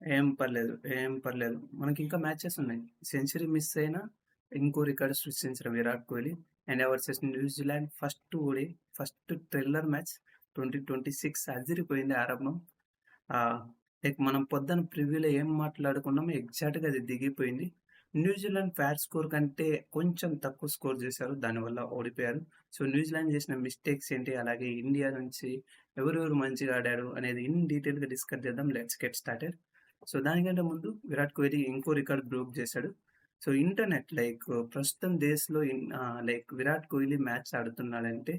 ఏం పర్లేదు. మనకింకా మ్యాచెస్ ఉన్నాయి. సెంచరీ మిస్ అయినా ఇంకో రికార్డ్ సృష్టించిన Virat Kohli India versus New Zealand first OD, first thriller match 2026 అదిరిపోయింది ఆరంభం. ఆహ్, లైక్ మనం పొద్దున ప్రివ్యూలో ఏం మాట్లాడుకున్నామో ఎగ్జాక్ట్‌గా అది దిగిపోయింది. న్యూజిలాండ్ ఫేర్ స్కోర్ కంటే కొంచెం తక్కువ స్కోర్ చేశారు. దానివల్ల ఓడిపోయారు. సో, న్యూజిలాండ్ చేసిన మిస్టేక్స్ ఏంటి? అలాగే ఇండియా నుంచి ఎవరెవరు మంచిగా ఆడారు అనేది ఇన్ డీటెయిల్‌గా డిస్కస్ చేద్దాం. Let's get started. సో, దానికంటే ముందు విరాట్ కోహ్లీ ఇంకో రికార్డ్ బ్రోక్ చేశాడు. సో, ఇంటర్నెట్ లైక్ ప్రస్తుతం దేశ్‌లో లైక్ విరాట్ కోహ్లీ మ్యాచ్ ఆడుతున్నాడంటే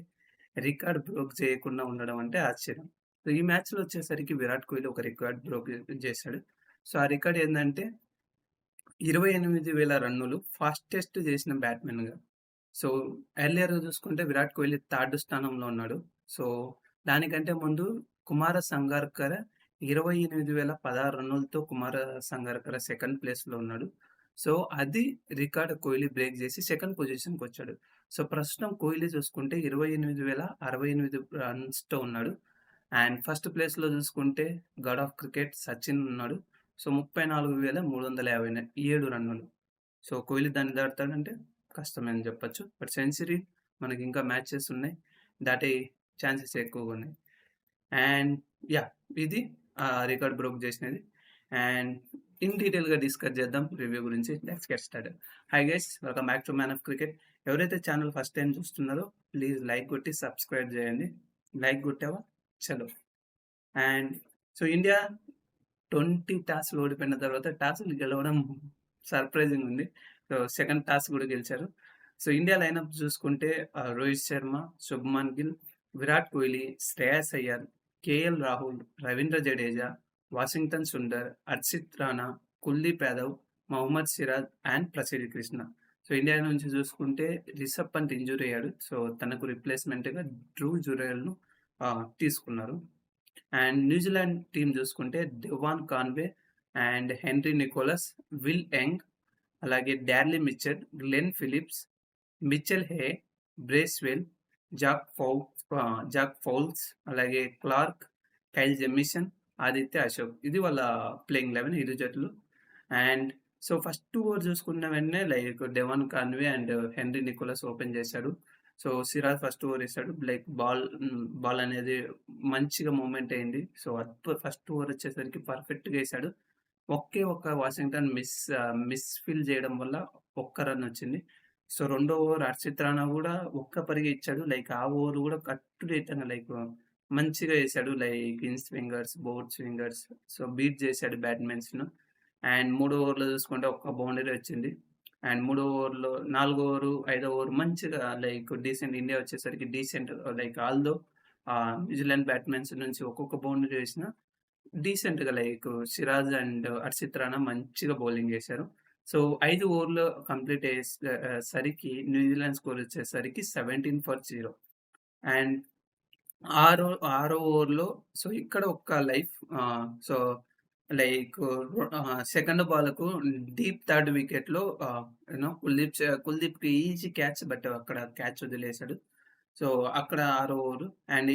రికార్డ్ బ్రోక్ చేయకుండా ఉండడం అంటే ఆశ్చర్యం. సో, ఈ మ్యాచ్‌లో వచ్చేసరికి విరాట్ కోహ్లీ ఒక రికార్డ్ బ్రోక్ చేశాడు. సో, ఆ రికార్డ్ ఏందంటే 28,000 రన్నులు ఫాస్టెస్ట్ చేసిన బ్యాట్స్‌మెన్‌గా. సో, ఎర్లియర్ చూసుకుంటే విరాట్ కోహ్లీ థర్డ్ స్థానంలో ఉన్నాడు. సో, దానికంటే ముందు కుమార సంగక్కర 28,016 రన్నులతో కుమార సంగక్కర సెకండ్ ప్లేస్‌లో ఉన్నాడు. సో, అది రికార్డ్ కోహ్లీ బ్రేక్ చేసి సెకండ్ పొజిషన్‌కొచ్చాడు. సో, ప్రస్తుతం కోహ్లీ చూసుకుంటే 28,068 రన్స్‌తో ఉన్నాడు. అండ్ ఫస్ట్ ప్లేస్‌లో చూసుకుంటే గాడ్ ఆఫ్ క్రికెట్ సచిన్ ఉన్నాడు. సో, 34,357 రన్నులు. సో, కోహ్లీ దాన్ని దాటుతాడంటే కష్టమే అని చెప్పొచ్చు. బట్ సెంచరీ మనకింకా మ్యాచెస్ ఉన్నాయి. దాటే ఛాన్సెస్ ఎక్కువగున్నాయి. And yeah! ఇది రికార్డ్ బ్రోక్ చేసినది. అండ్ ఇన్ డీటెయిల్‌గా డిస్కస్ చేద్దాం రివ్యూ గురించి. Let's get started. Hi guys! Welcome back to man of cricket. ఎవరైతే ఛానల్ ఫస్ట్ టైమ్ చూస్తున్నారో ప్లీజ్ లైక్ కొట్టి సబ్స్క్రైబ్ చేయండి. లైక్ కొట్టావా? చలో. అండ్ సో, ఇండియా 20 టాస్క్‌లు ఓడిపోయిన తర్వాత టాస్క్‌లు గెలవడం సర్ప్రైజింగ్ ఉంది. సో, సెకండ్ టాస్క్ కూడా గెలిచారు. సో, ఇండియా లైనప్ చూసుకుంటే Rohit Sharma, Shubman Gill, Virat Kohli, Shreyas Iyer, KL Rahul, Ravindra Jadeja, Washington Sundar, Harshit Rana, Kuldeep Yadav, Mohammed Siraj and Prasidh Krishna. So, India నుంచి చూసుకుంటే రిషబ్ పంత్ ఇంజ్యూర్ అయ్యాడు. సో, తనకు రిప్లేస్మెంట్‌గా ధ్రువ్ జురేల్‌ను తీసుకున్నారు. అండ్ న్యూజిలాండ్ టీమ్ చూసుకుంటే Devon Conway and Henry Nicholls, Will Young, అలాగే Daryl Mitchell, Glenn Phillips, Mitchell Hay, Bracewell, Zak Foulkes, అలాగే Clarke, Kyle Jamieson, Aditya Ashok. ఇది వాళ్ళ ప్లేయింగ్ 11 ఇరు జట్లు. అండ్ సో, ఫస్ట్ ఓవర్ చూసుకున్న వెంటనే like Devon Conway and Henry Nicholls open చేశాడు. So, Siraj first over ఏసాడు. లైక్ బాల్ అనేది మంచిగా మూవ్‌మెంట్ అయింది. సో, ఫస్ట్ ఓవర్ వచ్చేసరికి పర్ఫెక్ట్‌గా ఏసాడు. ఒకే ఒక్క వాషింగ్టన్ మిస్ ఫీల్ చేయడం వల్ల ఒక్క రన్ వచ్చింది. సో, రెండో ఓవర్ హర్షిత్ రాణా కూడా ఒక్క పరిగే ఇచ్చాడు. లైక్ ఆ ఓవర్ కూడా కట్టుదిట్టంగా లైక్ మంచిగా ఏసాడు. లైక్ ఇన్ స్వింగర్స్, బోర్డ్ స్వింగర్స్ సో, బీట్ చేసాడు బ్యాట్స్‌మెన్స్‌ను. అండ్ మూడో ఓవర్‌లో చూసుకుంటే ఒక్క బౌండరీ వచ్చింది. అండ్ మూడో ఓవర్‌లో, నాలుగో ఓవరు, ఐదో ఓవర్ మంచిగా లైక్ డీసెంట్ ఇండియా వచ్చేసరికి decent like although New Zealand batsmen నుంచి ఒక్కొక్క బౌండరీ వేసినా డీసెంట్‌గా లైక్ సిరాజ్ అండ్ హర్షిత్ రాణా మంచిగా బౌలింగ్ చేశారు. సో, 5 ఓవర్‌లో కంప్లీట్ సరికి న్యూజిలాండ్ స్కోర్ వచ్చేసరికి 17 ఫర్ 0. అండ్ ఆరో ఆరో ఓవర్‌లో సో, ఇక్కడ ఒక్క సో, లైక్ సెకండ్ బాల్‌కు డీప్ థర్డ్ వికెట్‌లో కుల్దీప్‌కి ఈజీ క్యాచ్ బట్ అక్కడ క్యాచ్ వదిలేసాడు. సో, అక్కడ ఆరో ఓవరు అండ్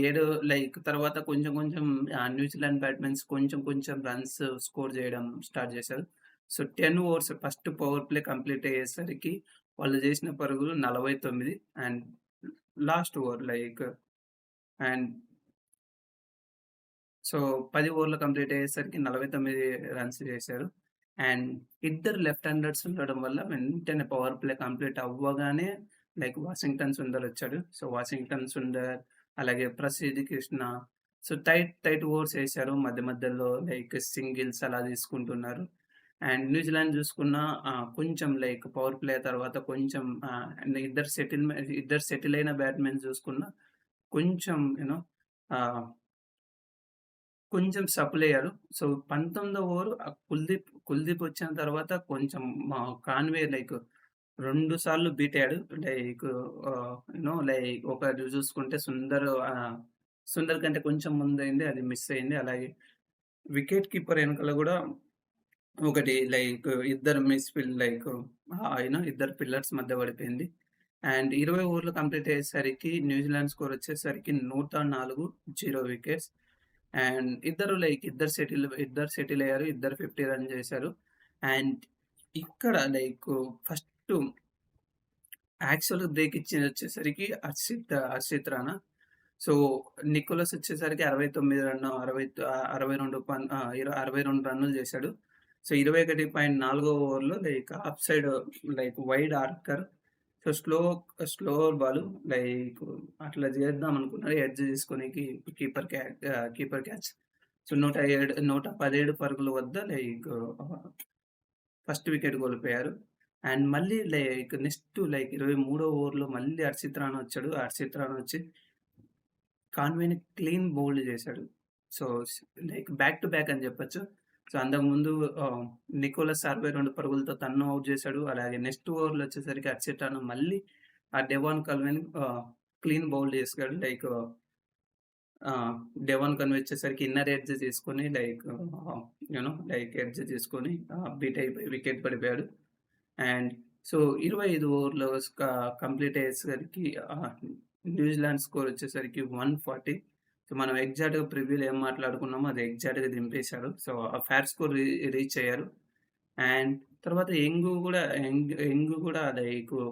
లైక్ తర్వాత కొంచెం కొంచెం న్యూజిలాండ్ బ్యాట్స్‌మెన్స్ కొంచెం కొంచెం రన్స్ స్కోర్ చేయడం స్టార్ట్ చేశారు. So, 10 overs first power play complete అయ్యేసరికి వాళ్ళు చేసిన పరుగులు 49 and last over like and so, 10 ఓవర్‌లు కంప్లీట్ అయ్యేసరికి 49 రన్స్ చేశారు. అండ్ ఇద్దరు లెఫ్ట్ హ్యాండర్స్ ఉండడం వల్ల వెంటనే పవర్ ప్లే కంప్లీట్ అవ్వగానే లైక్ వాషింగ్టన్ సుందర్ వచ్చాడు. సో, వాషింగ్టన్ సుందర్ అలాగే Prasidh Krishna so, tight overs ఏశారు. మధ్య మధ్యలో లైక్ సింగిల్స్ అలా తీసుకుంటున్నారు. అండ్ న్యూజిలాండ్ చూసుకున్నా కొంచెం లైక్ పవర్ ప్లే తర్వాత కొంచెం ఇద్దరు సెటిల్ అయిన బ్యాట్స్‌మెన్ చూసుకున్నా కొంచెం ఆహ్ కొంచెం సఫలయ్యారు. సో, 19వ ఓవర్ కుల్దీప్ వచ్చిన తర్వాత కొంచెం కాన్వే లైక్ 2 సార్లు బీట్ అయ్యాడు. లైక్ ఒకటి చూసుకుంటే సుందర్ కంటే కొంచెం ముందయింది. అది మిస్ అయింది. అలాగే వికెట్ కీపర్ ఎనకాల గూడా ఒకటి లైక్ ఇద్దరు మిస్‌ఫీల్డ్ లైక్ ఇద్దరు పిల్లర్స్ మధ్య పడిపోయింది. అండ్ 20 ఓవర్లు కంప్లీట్ అయ్యేసరికి న్యూజిలాండ్ స్కోర్ వచ్చేసరికి 104, 0 వికెట్స్. అండ్ ఇద్దరు సెటిల్ అయ్యారు. ఇద్దరు 50 రన్ చేశారు. అండ్ ఇక్కడ ఫస్ట్ యాక్చువల్‌గా బ్రేక్ ఇచ్చింది వచ్చేసరికి హర్షిత్ రాణా. సో, నికోలస్ వచ్చేసరికి 69 రన్ 62 రన్నులు చేశాడు. సో, 21.4 ఓవర్‌లో off side wide yorker. So, slower ball like అట్లా చేద్దాం అనుకున్నాడు. ఎడ్జ్ తీసుకోనికి కీపర్ క్యాచ్. సో, 117 పరుగుల వద్ద ఫస్ట్ వికెట్ కోల్పోయారు. అండ్ మళ్ళీ నెక్స్ట్ 23వ ఓవర్‌లో మళ్ళీ హర్షిత్ రాణా వచ్చాడు. హర్షిత్ రాణా వచ్చి కాన్వేని క్లీన్ బౌల్డ్ చేశాడు. సో, బ్యాక్ టు బ్యాక్ అని చెప్పొచ్చు. సో, అంతకుముందు నికోలస్ 62 పరుగులతో తన్ను ఔట్ చేశాడు. అలాగే నెక్స్ట్ ఓవర్‌లో వచ్చేసరికి హర్షిత్ రాణా మళ్ళీ ఆ డెవాన్ కన్వేని క్లీన్ బౌల్డ్ చేసాడు. డెవాన్ కన్వే వచ్చేసరికి ఇన్నర్ ఎడ్జ్ తీసుకొని ఎడ్జ్ తీసుకొని బీట్ అయిపోయి వికెట్ పడిపోయాడు. అండ్ సో, 25 ఓవర్‌లో కంప్లీట్ అయ్యేసరికి న్యూజిలాండ్ స్కోర్ వచ్చేసరికి 140. సో, మనం ఎగ్జాక్ట్‌గా ప్రివ్యూలో ఏం మాట్లాడుకున్నామో అది ఎగ్జాక్ట్‌గా దింపేశారు. సో, ఆ ఫేర్ స్కోర్ రీచ్ అయ్యారు. అండ్ తర్వాత యంగ్ కూడా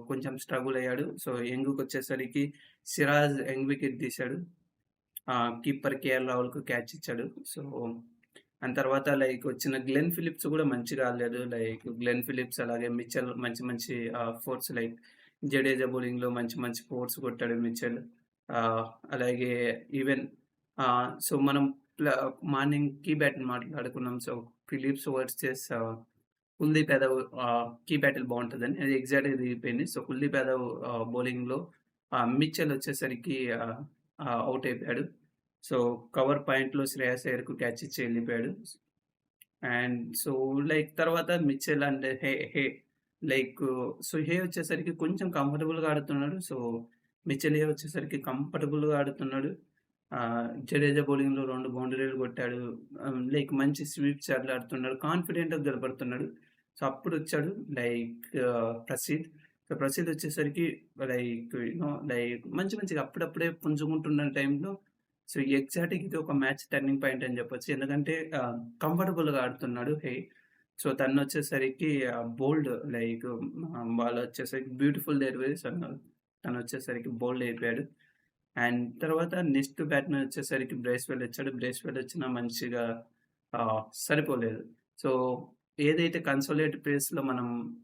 కొంచెం స్ట్రగుల్ అయ్యాడు. సో, యంగ్‌కొచ్చేసరికి సిరాజ్ యంగ్ వికెట్ తీశాడు. కీపర్ కేఎల్ రాహుల్‌కు క్యాచ్ ఇచ్చాడు. సో, అండ్ తర్వాత వచ్చిన గ్లెన్ ఫిలిప్స్ కూడా మంచిగా ఆడలేదు. గ్లెన్ ఫిలిప్స్ అలాగే మిచెల్ మంచి ఫోర్స్ జడేజా బౌలింగ్‌లో మంచి ఫోర్స్ కొట్టాడు మిచెల్. అలాగే ఈవెన్ సో, మనం మార్నింగ్ కీ బ్యాటిల్ మాట్లాడుకున్నాం. So, Phillips versus Kuldeep Yadav key battle బాగుంటుందని అది ఎగ్జాక్ట్‌గా దిగిపోయింది. సో, కుల్దీప్ యాదవ్ బౌలింగ్‌లో మిచెల్ వచ్చేసరికి అవుట్ అయిపోయాడు. సో, కవర్ పాయింట్‌లో శ్రేయస్ అయ్యర్‌కు క్యాచ్ ఇచ్చి వెళ్ళిపోయాడు. అండ్ సో, తర్వాత మిచెల్ అండ్ హే వచ్చేసరికి కొంచెం కంఫర్టబుల్‌గా ఆడుతున్నాడు. సో, మిచెల్ వచ్చేసరికి కంఫర్టబుల్‌గా ఆడుతున్నాడు. జడేజా బౌలింగ్‌లో 2 బౌండరీలు కొట్టాడు. మంచి స్వీప్స్ అట్లా ఆడుతున్నాడు. కాన్ఫిడెంట్‌గా గడపడుతున్నాడు. సో, అప్పుడొచ్చాడు ప్రసీద్. సో, ప్రసీద్ వచ్చేసరికి మంచిగా అప్పుడప్పుడే పుంజుకుంటున్న టైంలో సో, ఎగ్జాక్ట్‌గా ఇది ఒక మ్యాచ్ టర్నింగ్ పాయింట్ అని చెప్పొచ్చు. ఎందుకంటే కంఫర్టబుల్‌గా ఆడుతున్నాడు సో, తనొచ్చేసరికి బోల్డ్ వాళ్ళొచ్చేసరికి బ్యూటిఫుల్ దేర్ వేస్ అన్నారు. తనొచ్చేసరికి బోల్డ్ అయిపోయాడు. అండ్ తర్వాత నెక్స్ట్ బ్యాట్‌మెన్ వచ్చేసరికి బ్రేస్‌వెల్ వచ్చాడు. బ్రేస్‌వెల్ వచ్చినా మంచిగా సరిపోలేదు. సో, ఏదైతే కన్సాలిడేట్ పేస్‌లో మనం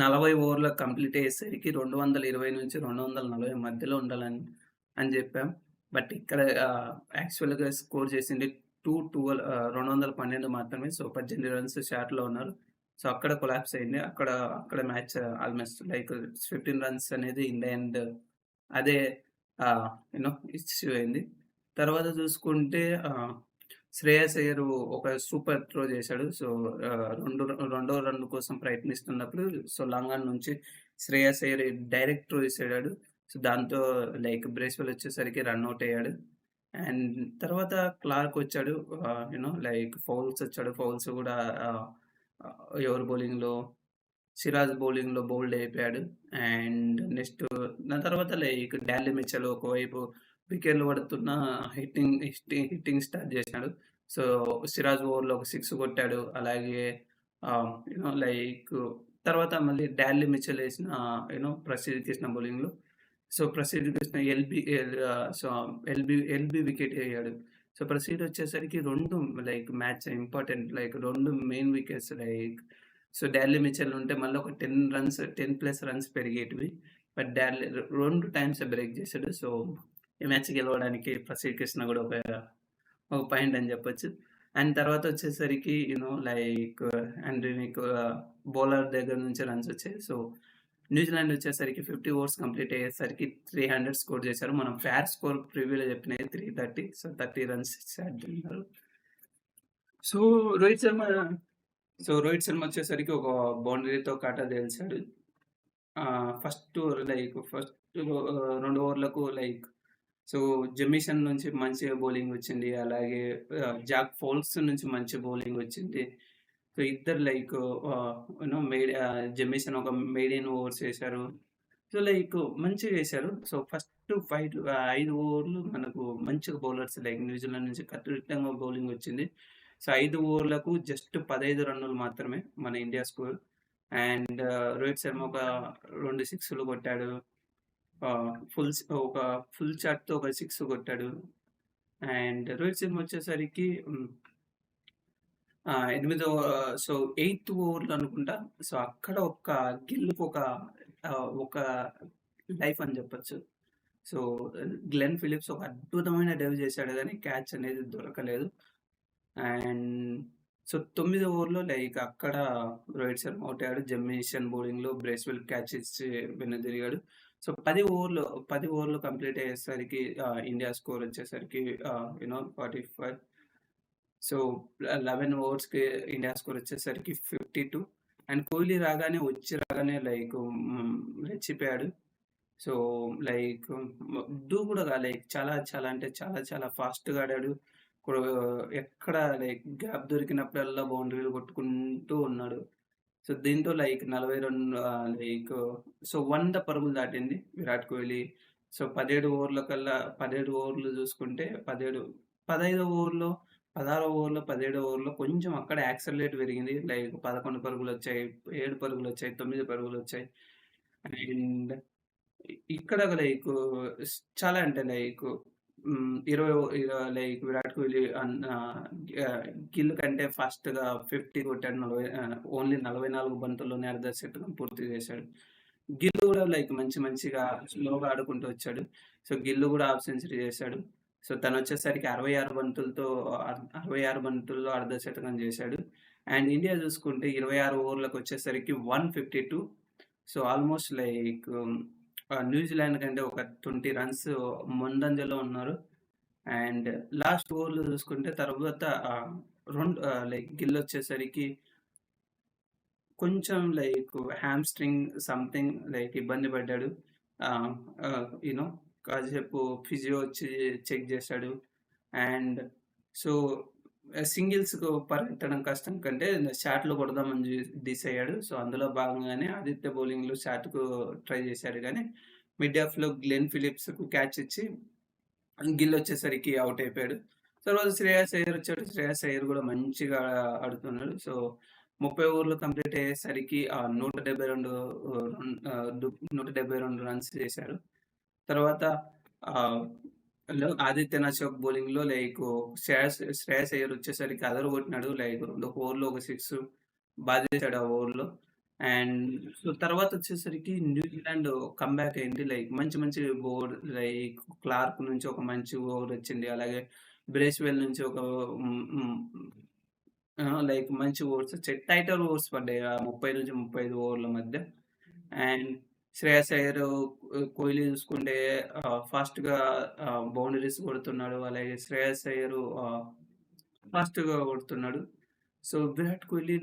40 ఓవర్‌లో కంప్లీట్ అయ్యేసరికి 220-240 మధ్యలో ఉండాలని చెప్పాం. బట్ ఇక్కడ యాక్చువల్‌గా స్కోర్ చేసింది 212 మాత్రమే. సో, 18 రన్స్ షార్ట్‌లో ఉన్నారు. సో, అక్కడ కొలాప్స్ అయింది. అక్కడ మ్యాచ్ ఆల్‌మోస్ట్ 15 రన్స్ అనేది ఇన్ ద ఎండ్ అదే ఇష్యూ అయింది. తర్వాత చూసుకుంటే శ్రేయస్ అయ్యర్ ఒక సూపర్ త్రో చేశాడు. సో, రెండో రన్ కోసం ప్రయత్నిస్తున్నప్పుడు సో, లాంగ్ ఆన్ నుంచి శ్రేయస్ అయ్యర్ డైరెక్ట్ త్రో చేసాడు. సో, దాంతో బ్రేస్‌వెల్ వచ్చేసరికి రన్‌ఔట్ అయ్యాడు. అండ్ తర్వాత క్లార్క్ వచ్చాడు. ఫౌల్స్ వచ్చాడు. ఫౌల్స్ కూడా ఎవరి బౌలింగ్‌లో సిరాజ్ బౌలింగ్‌లో బౌల్డ్ అయిపోయాడు. అండ్ నెక్స్ట్ దాని తర్వాత డాల్లీ మిచెల్ ఒకవైపు వికెట్లు పడుతున్న హిట్టింగ్ స్టార్ట్ చేశాడు. సో, సిరాజ్ ఓవర్‌లో ఒక 6 కొట్టాడు. అలాగే తర్వాత మళ్ళీ డాల్లీ మిచెల్ వేసిన ప్రసిద్ధ్ కృష్ణ బౌలింగ్‌లో so, Prasidh Krishna LB wicket అయ్యాడు. సో, ప్రసిద్ధ్ వచ్చేసరికి 2 match important 2 main wickets so, Daryl Mitchell ఉంటే మళ్ళీ ఒక 10+ రన్స్ పెరిగేటివి. బట్ డాల్లీ 2 టైమ్స్ బ్రేక్ చేశాడు. సో, ఈ మ్యాచ్ గెలవడానికి ప్రసిద్ధ్ కృష్ణ కూడా ఒక పాయింట్ అని చెప్పొచ్చు. అండ్ తర్వాత వచ్చేసరికి అండ్ మీకు బౌలర్ దగ్గర నుంచి రన్స్ వచ్చాయి. సో, న్యూజిలాండ్ వచ్చేసరికి 50 ఓవర్స్ కంప్లీట్ అయ్యేసరికి 300 స్కోర్ చేశారు. మనం ఫేర్ స్కోర్ ప్రివ్యూలో చెప్పినది 330. సో, 30 రన్స్ చేశారు. సో, రోహిత్ శర్మ వచ్చేసరికి ఒక బౌండరీతో కాటా తేల్చాడు. ఫస్ట్ 2 ఓవర్లకు సో, జెమిషన్ నుంచి మంచిగా బౌలింగ్ వచ్చింది. అలాగే జాక్ ఫౌల్స్ నుంచి మంచి బౌలింగ్ వచ్చింది. సో, ఇద్దరు జెమిషన్ ఒక మెయిడెన్ ఓవర్స్ వేశారు. సో, మంచిగా వేశారు. సో, ఫస్ట్ ఫస్ట్ 5 ఓవర్లు మనకు మంచిగా బౌలర్స్ లైక్ న్యూజిలాండ్ నుంచి కట్టుదిట్టంగా బౌలింగ్ వచ్చింది. సో, 5 ఓవర్లకు జస్ట్ 15 రన్నులు మాత్రమే మన India score. And Rohit Sharma ఒక 2 సిక్స్‌లు కొట్టాడు. ఒక ఫుల్ చాట్‌తో ఒక 6 కొట్టాడు. అండ్ రోహిత్ శర్మ వచ్చేసరికి ఎనిమిదో సో, ఎయిత్ ఓవర్‌లో అనుకుంటా. సో, అక్కడ ఒక లైఫ్ అని చెప్పొచ్చు. సో, గ్లెన్ ఫిలిప్స్ ఒక అద్భుతమైన డైవ్ చేశాడు గానీ క్యాచ్ అనేది దొరకలేదు. అండ్ సో, 9వ ఓవర్‌లో లైక్ అక్కడ రోహిత్ శర్మ ఔట్ అయ్యాడు. జమ్మీషన్ బౌలింగ్‌లో బ్రేస్‌వెల్ క్యాచ్ ఇచ్చి వెనుదిరిగాడు. సో, 10 ఓవర్లు కంప్లీట్ అయ్యేసరికి ఇండియా స్కోర్ వచ్చేసరికి 45. సో, 11 ఓవర్స్‌కి ఇండియా స్కోర్ వచ్చేసరికి 52. అండ్ కోహ్లీ రాగానే రెచ్చిపోయాడు. సో, లైక్ దూకుడుగా లైక్ చాలా అంటే చాలా ఫాస్ట్‌గా ఆడాడు. ఇప్పుడు ఎక్కడ లైక్ గ్యాప్ దొరికినప్పుడల్లా బౌండరీలు కొట్టుకుంటూ ఉన్నాడు. సో, దీంతో లైక్ 40 రన్ సో, 100 పరుగులు దాటింది విరాట్ కోహ్లీ. సో, 17 ఓవర్లు చూసుకుంటే 15 ఓవర్‌లో, 16 ఓవర్‌లో, 17 ఓవర్‌లో కొంచెం అక్కడ యాక్సెలరేట్ పెరిగింది. లైక్ 11 పరుగులొచ్చాయి, 7 పరుగులొచ్చాయి, 9 పరుగులొచ్చాయి. అండ్ ఇక్కడ చాలా అంటే 20 విరాట్ కోహ్లీ గిల్ కంటే ఫాస్ట్‌గా 50 కొట్టాడు. ఓన్లీ 44 బంతుల్లోనే అర్ధశతకం పూర్తి చేశాడు. గిల్ కూడా మంచిగా స్లోగా ఆడుకుంటూ వచ్చాడు. సో, గిల్ కూడా హాఫ్ సెంచరీ చేశాడు. సో, తనొచ్చేసరికి 66 బంతుల్లో అర్ధశతకం చేశాడు. అండ్ ఇండియా చూసుకుంటే 26 ఓవర్‌లకొచ్చేసరికి 152. సో, ఆల్‌మోస్ట్ న్యూజిలాండ్ కంటే ఒక 20 రన్స్ ముందంజలో ఉన్నారు. అండ్ లాస్ట్ ఓవర్‌లో చూసుకుంటే తర్వాత గిల్ వచ్చేసరికి కొంచెం హామ్‌స్ట్రింగ్ సంథింగ్ ఇబ్బంది పడ్డాడు. కాసేపు ఫిజియో వచ్చి చెక్ చేశాడు. అండ్ సో, సింగిల్స్‌కు పరిగెత్తడం కష్టం కంటే షాట్‌లు కొడదామని డిసయ్యాడు. సో, అందులో భాగంగానే ఆదిత్య బౌలింగ్‌లో షాట్‌కు ట్రై చేశాడు గానీ, మిడ్ ఆఫ్‌లో గ్లెన్ ఫిలిప్స్‌కు క్యాచ్ ఇచ్చి గిల్ వచ్చేసరికి ఔట్ అయిపోయాడు. తర్వాత శ్రేయాస్ అయ్యర్ వచ్చాడు. శ్రేయాస్ అయ్యర్ కూడా మంచిగా ఆడుతున్నాడు. సో, 30 ఓవర్లు కంప్లీట్ అయ్యేసరికి 172 రన్స్ చేశాడు. తర్వాత ఆదిత్యనాథ్ షాక్ బౌలింగ్‌లో శ్రేయాస్ అయ్యర్ వచ్చేసరికి అదరగొట్టినాడు. 2 ఓవర్‌లో ఒక 6 బాధేశాడు ఆ ఓవర్‌లో. అండ్ సో, తర్వాత వచ్చేసరికి న్యూజిలాండ్ కమ్‌బ్యాక్ అయింది. మంచి క్లార్క్ నుంచి ఒక మంచి ఓవర్ వచ్చింది. అలాగే బ్రేస్‌వెల్ నుంచి ఒక మంచి ఓవర్స్ వచ్చాయి. టైటర్ ఓవర్స్ పడ్డాయి 30-35 ఓవర్ల మధ్య. అండ్ శ్రేయాస్ అయ్యర్, కోహ్లీ చూసుకుంటే ఫాస్ట్‌గా బౌండరీస్ కొడుతున్నాడు. అలాగే శ్రేయాస్ అయ్యర్ ఫాస్ట్‌గా కొడుతున్నాడు. సో, విరాట్ కోహ్లీ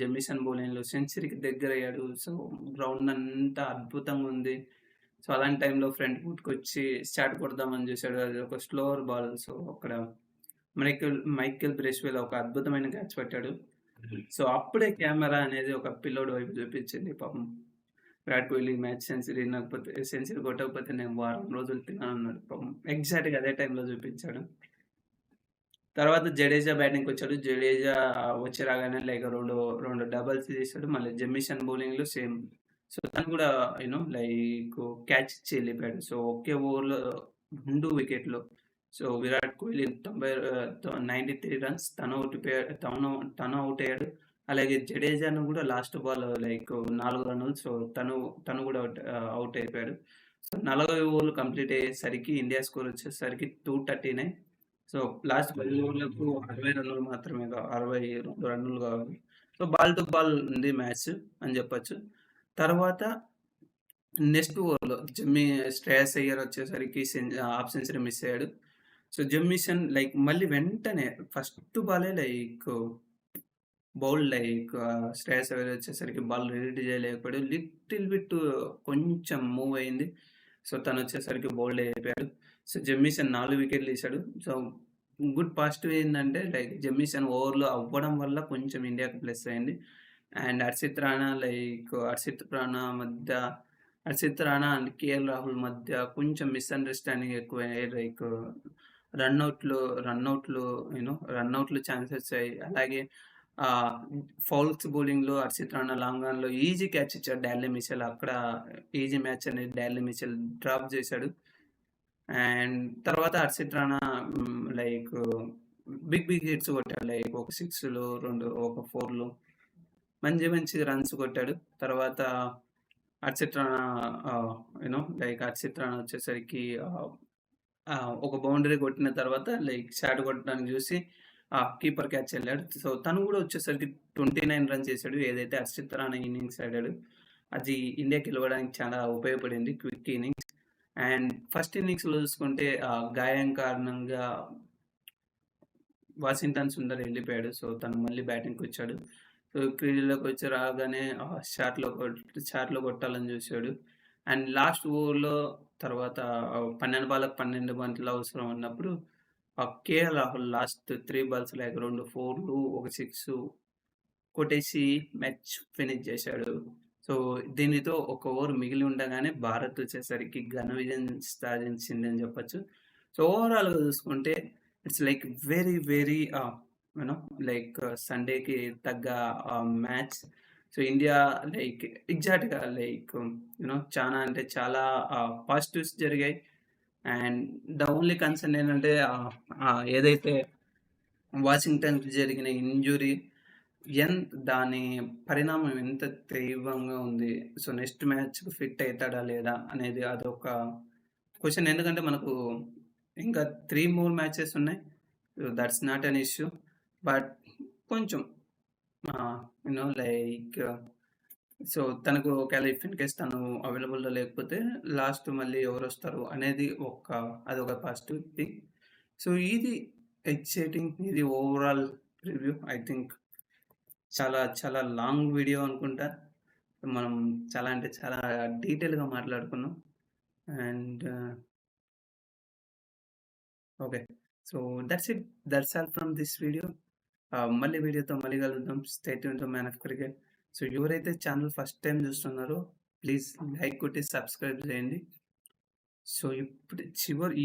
జమ్మీషన్ బౌలింగ్‌లో సెంచరీకి దగ్గరయ్యాడు. సో, గ్రౌండ్ అంతా అద్భుతంగా ఉంది. సో, అలాంటి టైంలో ఫ్రంట్ ఫుట్‌కొచ్చి షాట్ కొడదామని చూసాడు. అది ఒక స్లోవర్ బాల్. సో, అక్కడ మైకెల్ బ్రేస్‌వెల్ ఒక అద్భుతమైన క్యాచ్ పట్టాడు. సో, అప్పుడే కెమెరా అనేది ఒక పిల్లోడి వైపు చూపించింది. పాపం విరాట్ కోహ్లీ సెంచరీ కొట్టకపోతే నేను వారం రోజులు తిననన్నాడు పాపం. ఎగ్జాక్ట్‌గా అదే టైంలో చూపించాడు. తర్వాత జడేజా బ్యాటింగ్‌కొచ్చాడు. జడేజా వచ్చి రాగానే 2 డబుల్స్ చేశాడు. మళ్ళీ జమ్మీషన్ బౌలింగ్‌లో సేమ్. సో, తను కూడా క్యాచ్ ఇచ్చి వెళ్ళిపోయాడు. సో, ఒకే ఓవర్‌లో 2 వికెట్‌లు. సో, విరాట్ కోహ్లీ 93 రన్స్ తను ఔట్ అయ్యాడు. అలాగే జడేజాను కూడా లాస్ట్ బాల్ 4 రన్నులు. సో, తను కూడా ఔట్ అయిపోయాడు. సో, 40 ఓవర్లు కంప్లీట్ అయ్యేసరికి ఇండియా స్కోర్ వచ్చేసరికి 239. సో, లాస్ట్ 10 ఓవర్లకు 60 రన్నులు మాత్రమే 62 రన్నులు కావాలి. సో, బాల్ టు బాల్ ఉంది మ్యాచ్ అని చెప్పొచ్చు. తర్వాత నెక్స్ట్ ఓవర్‌లో శ్రేయాస్ అయ్యర్ వచ్చేసరికి హాఫ్ సెంచరీ మిస్ అయ్యాడు. సో, జమ్మీషన్ మళ్ళీ వెంటనే ఫస్ట్ బాలే శ్రేయాస్ అయ్యర్ వచ్చేసరికి బాల్ రీడ్ చేయలేకపోయాడు. లిటిల్ బిట్ కొంచెం మూవ్ అయింది. సో, తనొచ్చేసరికి బౌల్డ్ అయిపోయాడు. సో, జమ్మీషన్ 4 వికెట్లు తీశాడు. సో, గుడ్ పాజిటివ్ ఏందంటే జమ్మీషన్ ఓవర్‌లో అవ్వడం వల్ల కొంచెం ఇండియాకి ప్లస్ అయింది. అండ్ హర్షిత్ రాణా మధ్య హర్షిత్ రాణా అండ్ కేఎల్ రాహుల్ మధ్య కొంచెం మిస్‌అండర్‌స్టాండింగ్ ఎక్కువయ్యాయి. లైక్ రన్‌ఔట్‌లు రన్‌ఔట్‌లు రన్‌ఔట్‌లు ఛాన్సెస్ వచ్చాయి. అలాగే ఆహ్, ఫౌల్స్ బౌలింగ్‌లో హర్షిత్ రాణా లాంగ్ ఆన్‌లో ఈజీ క్యాచ్ ఇచ్చాడు డార్లీ మిచెల్. అక్కడ ఈజీ మ్యాచ్ అనేది డార్లీ మిచెల్ డ్రాప్ చేశాడు. అండ్ తర్వాత Harshit Rana like big hits కొట్టాడు. లైక్ ఒక 6లు, ఒక 4లు మంచి మంచి రన్స్ కొట్టాడు. తర్వాత హర్షిత్ రాణా లైక్ హర్షిత్ రాణా వచ్చేసరికి ఒక బౌండరీ కొట్టిన తర్వాత లైక్ షాట్ కొట్టడానికి చూసి కీపర్ క్యాచ్ వెళ్ళాడు. సో తను కూడా వచ్చేసరికి 29 రన్స్ చేశాడు. ఏదైతే హర్షిత్ రాణా ఇన్నింగ్స్ ఆడాడు అది ఇండియాకి గెలవడానికి చాలా ఉపయోగపడింది. Quick innings. అండ్ ఫస్ట్ ఇన్నింగ్స్‌లో చూసుకుంటే గాయం కారణంగా వాషింగ్టన్ సుందర్ వెళ్ళిపోయాడు. సో తను మళ్ళీ బ్యాటింగ్‌కొచ్చాడు. సో క్రీజులోకి వచ్చి రాగానే షాట్‌లో కొట్టాలని చూసాడు. అండ్ లాస్ట్ ఓవర్‌లో తర్వాత 12 బాల్‌కి 12 బంతులు అవసరం అన్నప్పుడు KL Rahul last 3 balls like 2 4లు, ఒక 6 కొట్టేసి మ్యాచ్ ఫినిష్ చేశాడు. సో దీనితో ఒక ఓవర్ మిగిలి ఉండగానే భారత్ వచ్చేసరికి ఘన విజయం సాధించిందని చెప్పొచ్చు. సో ఓవరాల్‌గా చూసుకుంటే it's like very very like సండేకి తగ్గ మ్యాచ్. సో ఇండియా లైక్ ఎగ్జాక్ట్‌గా లైక్ చానా అంటే చాలా పాజిటివ్స్ జరిగాయి. అండ్ ద ఓన్లీ కన్సర్న్ ఏంటంటే ఏదైతే వాషింగ్టన్‌కి జరిగిన ఇంజ్యూరీ దాని పరిణామం ఎంత తీవ్రంగా ఉంది. సో నెక్స్ట్ మ్యాచ్‌కి ఫిట్ అయితాడా లేదా అనేది అదొక క్వెషన్. ఎందుకంటే మనకు ఇంకా 3 మోర్ మ్యాచెస్ ఉన్నాయి. That's not an issue. But కొంచెం లైక్ సో తనకు ఒకవేళ ఇఫ్ ఇన్ కేస్ తను అవైలబుల్‌లో లేకపోతే లాస్ట్ మళ్ళీ ఎవరొస్తారు అనేది అదొక పాజిటివ్ థింగ్. సో ఇది ఎక్సైటింగ్. ఇది ఓవరాల్ రివ్యూ. ఐ థింక్ చాలా చాలా లాంగ్ వీడియో అనుకుంటా. మనం చాలా అంటే చాలా డీటెయిల్‌గా మాట్లాడుకున్నాం. And okay. So that's it. That's all from this video. మళ్ళీ వీడియోతో మళ్ళీ కలుద్దాం. Stay tune to man of cricket. So ఎవరైతే ఛానల్ ఫస్ట్ టైం చూస్తున్నారో ప్లీజ్ లైక్ కొట్టి సబ్స్క్రైబ్ చేయండి. సో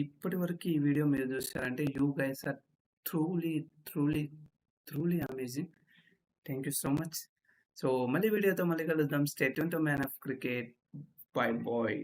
ఇప్పటి వరకు ఈ వీడియో మీరు చూసారంటే you guys are truly, truly, truly amazing. Thank you so much. So మళ్ళీ వీడియోతో మళ్ళీ కలుద్దాం. Stay tune to man of cricket. Bye bye.